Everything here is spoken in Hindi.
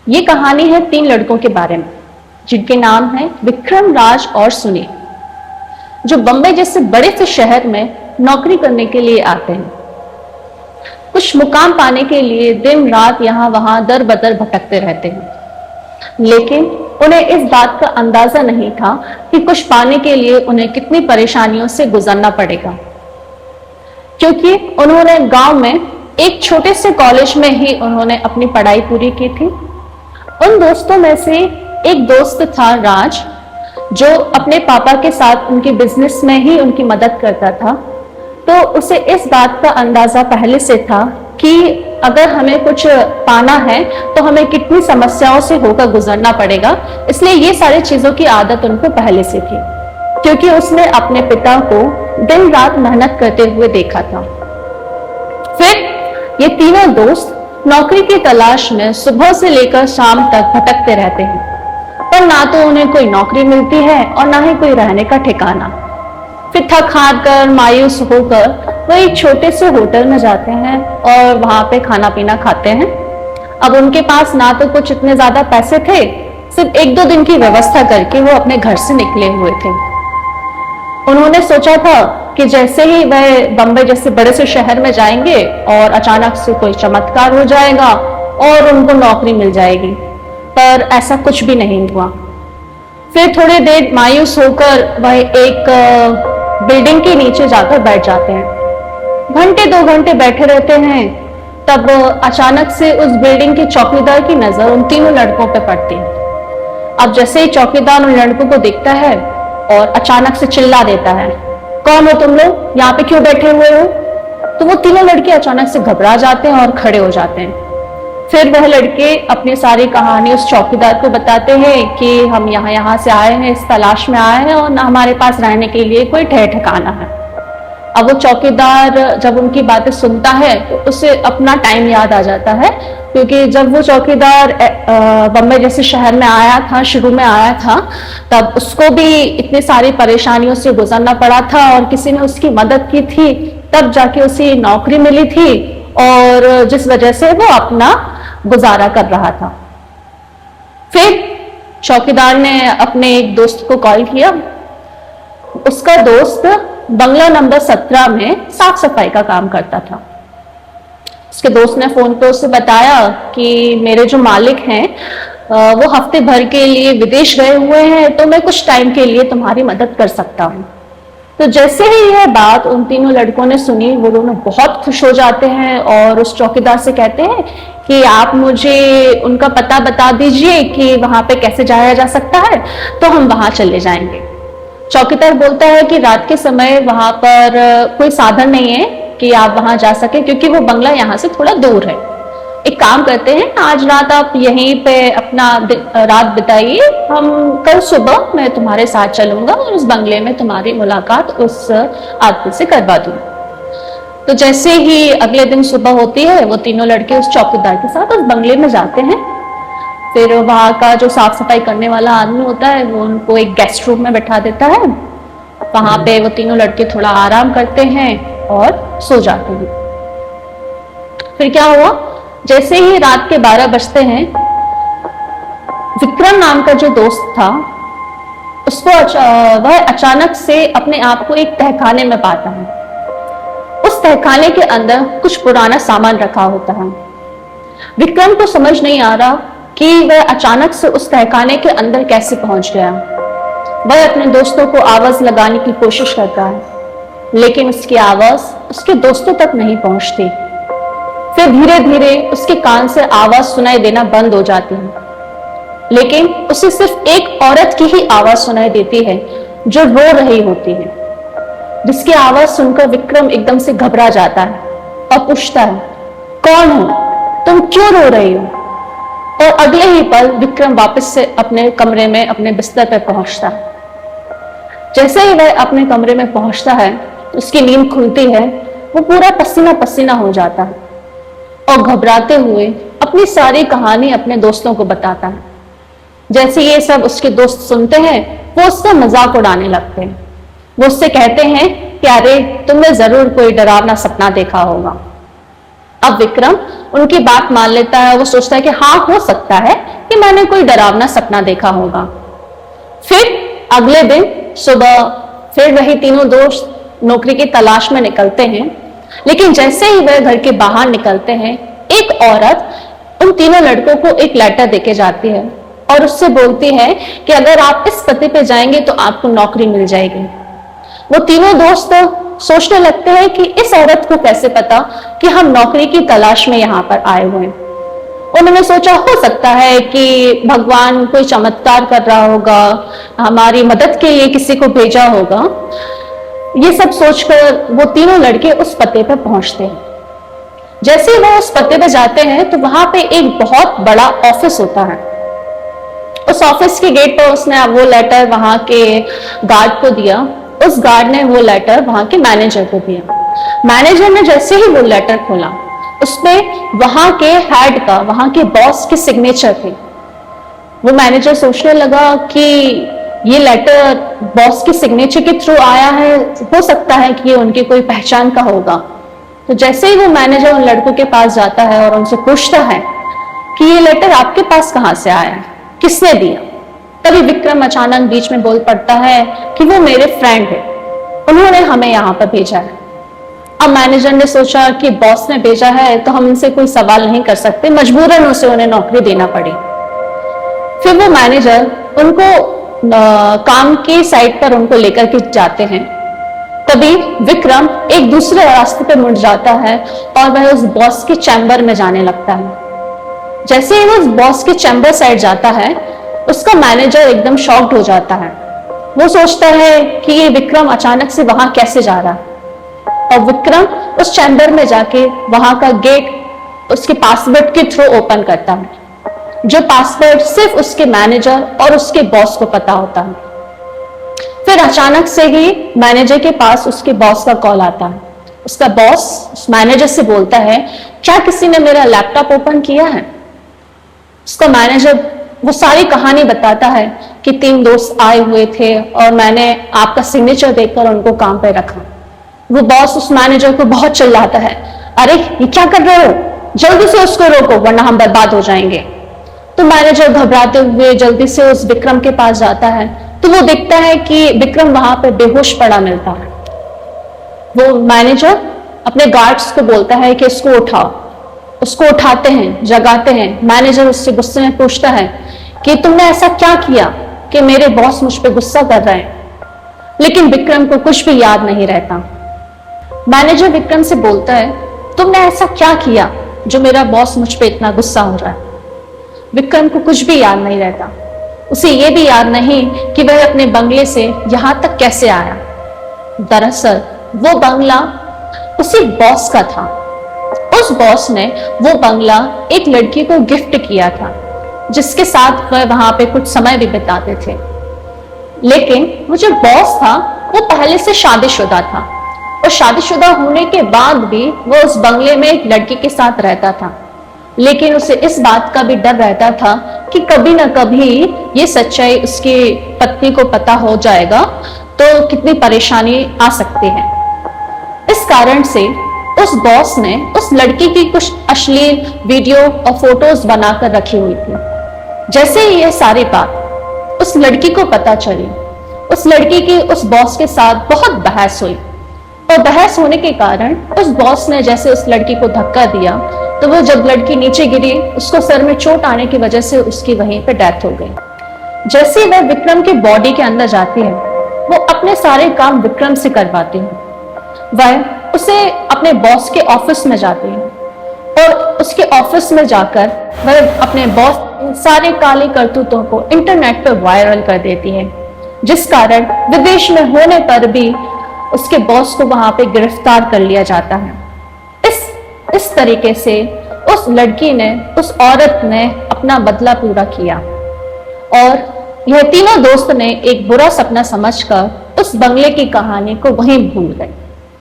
ये कहानी है 3 लड़कों के बारे में जिनके नाम है विक्रम, राज और सुनील, जो बम्बई जैसे बड़े से शहर में नौकरी करने के लिए आते हैं। कुछ मुकाम पाने के लिए दिन रात यहाँ वहां दर बदर भटकते रहते हैं, लेकिन उन्हें इस बात का अंदाजा नहीं था कि कुछ पाने के लिए उन्हें कितनी परेशानियों से गुजरना पड़ेगा, क्योंकि उन्होंने गांव में एक छोटे से कॉलेज में ही उन्होंने अपनी पढ़ाई पूरी की थी। उन दोस्तों में से एक दोस्त था राज, जो अपने पापा के साथ उनके बिजनेस में ही उनकी मदद करता था। तो उसे इस बात का अंदाजा पहले से था कि अगर हमें कुछ पाना है तो हमें कितनी समस्याओं से होकर गुजरना पड़ेगा, इसलिए ये सारी चीजों की आदत उनको पहले से थी, क्योंकि उसने अपने पिता को दिन रात मेहनत करते हुए देखा था। फिर ये तीनों दोस्त नौकरी की तलाश में सुबह से लेकर शाम तक भटकते रहते हैं, पर ना तो उन्हें कोई नौकरी मिलती है और ना ही कोई रहने का ठिकाना। फिर थक हार कर मायूस होकर वो एक छोटे से होटल में जाते हैं और वहां पे खाना पीना खाते हैं। अब उनके पास ना तो कुछ इतने ज्यादा पैसे थे, सिर्फ 1-2 दिन की व्यवस्था करके वो अपने घर से निकले हुए थे। उन्होंने सोचा था कि जैसे ही वह बम्बई जैसे बड़े से शहर में जाएंगे और अचानक से कोई चमत्कार हो जाएगा और उनको नौकरी मिल जाएगी, पर ऐसा कुछ भी नहीं हुआ। फिर थोड़ी देर मायूस होकर वह एक बिल्डिंग के नीचे जाकर बैठ जाते हैं। घंटे 2 घंटे बैठे रहते हैं, तब अचानक से उस बिल्डिंग के चौकीदार की नजर उन तीनों लड़कों पर पड़ती है। अब जैसे ही चौकीदार उन लड़कों को देखता है और अचानक से चिल्ला देता है, कौन हो तुम लोग, यहाँ पे क्यों बैठे हुए हो? तो वो तीनों लड़के अचानक से घबरा जाते हैं और खड़े हो जाते हैं। फिर वह लड़के अपनी सारी कहानी उस चौकीदार को बताते हैं कि हम यहाँ से आए हैं, इस तलाश में आए हैं और ना हमारे पास रहने के लिए कोई ठहर ठिकाना है। अब वो चौकीदार जब उनकी बातें सुनता है तो उसे अपना टाइम याद आ जाता है, क्योंकि जब वो चौकीदार बम्बई जैसे शहर में आया था, शुरू में आया था, तब उसको भी इतनी सारी परेशानियों से गुजरना पड़ा था और किसी ने उसकी मदद की थी, तब जाके उसे नौकरी मिली थी और जिस वजह से वो अपना गुजारा कर रहा था। फिर चौकीदार ने अपने एक दोस्त को कॉल किया। उसका दोस्त बंगला नंबर 17 में साफ सफाई का काम करता था। उसके दोस्त ने फोन पे उसे बताया कि मेरे जो मालिक हैं वो हफ्ते भर के लिए विदेश गए हुए हैं, तो मैं कुछ टाइम के लिए तुम्हारी मदद कर सकता हूँ। तो जैसे ही यह बात उन तीनों लड़कों ने सुनी, वो दोनों बहुत खुश हो जाते हैं और उस चौकीदार से कहते हैं कि आप मुझे उनका पता बता दीजिए कि वहां पे कैसे जाया जा सकता है, तो हम वहां चले जाएंगे। चौकीदार बोलता है कि रात के समय वहां पर कोई साधन नहीं है कि आप वहां जा सके, क्योंकि वो बंगला यहाँ से थोड़ा दूर है। एक काम करते हैं, आज रात आप यहीं पे अपना रात बिताइए, हम कल सुबह मैं तुम्हारे साथ चलूंगा और उस बंगले में तुम्हारी मुलाकात उस आदमी से करवा दूंगा। तो जैसे ही अगले दिन सुबह होती है, वो तीनों लड़के उस चौकीदार के साथ उस बंगले में जाते हैं। फिर वहां का जो साफ सफाई करने वाला आदमी होता है, वो उनको एक गेस्ट रूम में बैठा देता है। वहां पे वो तीनों लड़के थोड़ा आराम करते हैं और सो जाते हैं। फिर क्या हुआ, जैसे ही रात के 12 बजते हैं, विक्रम नाम का जो दोस्त था, उसको वह अचानक से अपने आप को एक तहखाने में पाता है। उस तहखाने के अंदर कुछ पुराना सामान रखा होता है। विक्रम को समझ नहीं आ रहा कि वह अचानक से उस तहखाने के अंदर कैसे पहुंच गया। वह अपने दोस्तों को आवाज लगाने की कोशिश करता है, लेकिन उसकी आवाज उसके दोस्तों तक नहीं पहुंचती। फिर धीरे धीरे उसके कान से आवाज सुनाई देना बंद हो जाती है, लेकिन उसे सिर्फ एक औरत की ही आवाज सुनाई देती है जो रो रही होती है, जिसकी आवाज सुनकर विक्रम एकदम से घबरा जाता है और पूछता है, कौन हो तुम, क्यों रो रही हो? और अगले ही पल विक्रम वापस से अपने कमरे में अपने बिस्तर पर पहुंचता है। जैसे ही वह अपने कमरे में पहुंचता है, उसकी नींद खुलती है। वो पूरा पसीना पसीना हो जाता है और घबराते हुए अपनी सारी कहानी अपने दोस्तों को बताता है। जैसे ये सब उसके दोस्त सुनते हैं, वो उसका मजाक उड़ाने लगते हैं। वो उससे कहते हैं कि अरे तुमने जरूर कोई डरावना सपना देखा होगा। अब विक्रम उनकी बात मान लेता है। वो सोचता है कि हाँ, हो सकता है कि मैंने कोई डरावना सपना देखा होगा। फिर अगले दिन सुबह फिर वही तीनों दोस्त नौकरी की तलाश में निकलते हैं, लेकिन जैसे ही वह घर के बाहर निकलते हैं, एक औरत उन तीनों लड़कों को एक लेटर देके जाती है और उससे बोलती है कि अगर आप इस पते पे जाएंगे तो आपको नौकरी मिल जाएगी। वो तीनों दोस्त सोचने लगते हैं कि इस औरत को कैसे पता कि हम नौकरी की तलाश में यहाँ पर आए हुए हैं। उन्होंने सोचा हो सकता है कि भगवान कोई चमत्कार कर रहा होगा, हमारी मदद के लिए किसी को भेजा होगा। ये सब सोचकर वो तीनों लड़के उस पते पर पहुंचते हैं। जैसे ही वो उस पते पे जाते हैं तो वहां पे एक बहुत बड़ा ऑफिस होता है। उस ऑफिस के गेट पर उसने वो लेटर वहां के गार्ड को दिया। उस गार्ड ने वो लेटर वहां के मैनेजर को दिया। मैनेजर ने जैसे ही वो लेटर खोला, उसमें वहां के हेड का, वहां के बॉस के सिग्नेचर थे। वो मैनेजर सोचने लगा कि ये लेटर बॉस के सिग्नेचर के थ्रू आया है, हो सकता है कि ये उनकी कोई पहचान का होगा। तो जैसे ही वो मैनेजर उन लड़कों के पास जाता है और उनसे पूछता है कि ये लेटर आपके पास कहां से आया है, किसने दिया, तभी विक्रम अचानक बीच में बोल पड़ता है कि वो मेरे फ्रेंड है, उन्होंने हमें यहाँ पर भेजा है। अब मैनेजर ने सोचा कि बॉस ने भेजा है तो हम उनसे कोई सवाल नहीं कर सकते, मजबूरन उसे उन्हें नौकरी देना पड़ी। फिर वो मैनेजर उनको काम की साइट पर उनको लेकर के जाते हैं। तभी विक्रम एक दूसरे रास्ते पे मुड़ जाता है और वह उस बॉस के चैम्बर में जाने लगता है। जैसे ही वो उस बॉस के चैम्बर साइड जाता है, उसका मैनेजर एकदम शॉक्ड हो जाता है। वो सोचता है कि ये विक्रम अचानक से वहां कैसे जा रहा है, और विक्रम उस चैम्बर में जाके वहां का गेट उसके पासवर्ड के थ्रू ओपन करता है, जो पासवर्ड सिर्फ उसके मैनेजर और उसके बॉस को पता होता है। फिर अचानक से ही मैनेजर के पास उसके बॉस का कॉल आता है। उसका बॉस उस मैनेजर से बोलता है, क्या किसी ने मेरा लैपटॉप ओपन किया है? उसका मैनेजर वो सारी कहानी बताता है कि 3 दोस्त आए हुए थे और मैंने आपका सिग्नेचर देखकर उनको काम पे रखा। वो बॉस उस मैनेजर को बहुत चिल्लाता है, अरे ये क्या कर रहे हो, जल्दी से उसको रोको वरना हम बर्बाद हो जाएंगे। तो मैनेजर घबराते हुए जल्दी से उस विक्रम के पास जाता है, तो वो देखता है कि विक्रम वहां पे बेहोश पड़ा मिलता है। वो मैनेजर अपने गार्ड्स को बोलता है कि इसको उठाओ। उसको उठाते हैं, जगाते हैं। मैनेजर उससे गुस्से में पूछता है कि तुमने ऐसा क्या किया कि मेरे बॉस मुझ पे गुस्सा कर रहे हैं? लेकिन विक्रम को कुछ भी याद नहीं रहता। मैनेजर विक्रम से बोलता है, तुमने ऐसा क्या किया जो मेरा बॉस मुझ पे इतना गुस्सा हो रहा है? विक्रम को कुछ भी याद नहीं रहता। उसे ये भी याद नहीं कि वह अपने बंगले से यहां तक कैसे आया। दरअसल वो बंगला उसी बॉस का था। उस बॉस ने वो बंगला एक लड़की को गिफ्ट किया था, जिसके साथ वह वहां पे कुछ समय भी बिताते थे। लेकिन वो जो बॉस था वो पहले से शादीशुदा था, और शादीशुदा होने के बाद भी वो उस बंगले में एक लड़की के साथ रहता था। लेकिन उसे इस बात का भी डर रहता था कि कभी ना कभी ये सच्चाई उसकी पत्नी को पता हो जाएगा तो कितनी परेशानी आ सकती है। इस कारण से उस बॉस ने उस लड़की की कुछ अश्लील वीडियो और फोटोज बनाकर रखी हुई थी। जैसे ही ये सारी बात उस लड़की को पता चली, उस लड़की की उस बॉस के साथ बहुत बहस हुई, और बहस होने के कारण उस बॉस ने जैसे उस लड़की को धक्का दिया, तो वो जब लड़की नीचे गिरी, उसको सर में चोट आने की वजह से उसकी वहीं पे डेथ हो गई। जैसे वह विक्रम के बॉडी के अंदर जाती है, वो अपने सारे काम विक्रम से करवाती है। वह उसे अपने बॉस के ऑफिस में जाती है और उसके ऑफिस में जाकर वह अपने बॉस सारे काले करतूतों को इंटरनेट पर वायरल कर देती है, जिस कारण विदेश में होने पर भी उसके बॉस को वहां पे गिरफ्तार कर लिया जाता है। इस तरीके से उस लड़की ने, उस औरत ने अपना बदला पूरा किया, और यह तीनों दोस्त ने एक बुरा सपना समझकर उस बंगले की कहानी को वहीं भूल गए।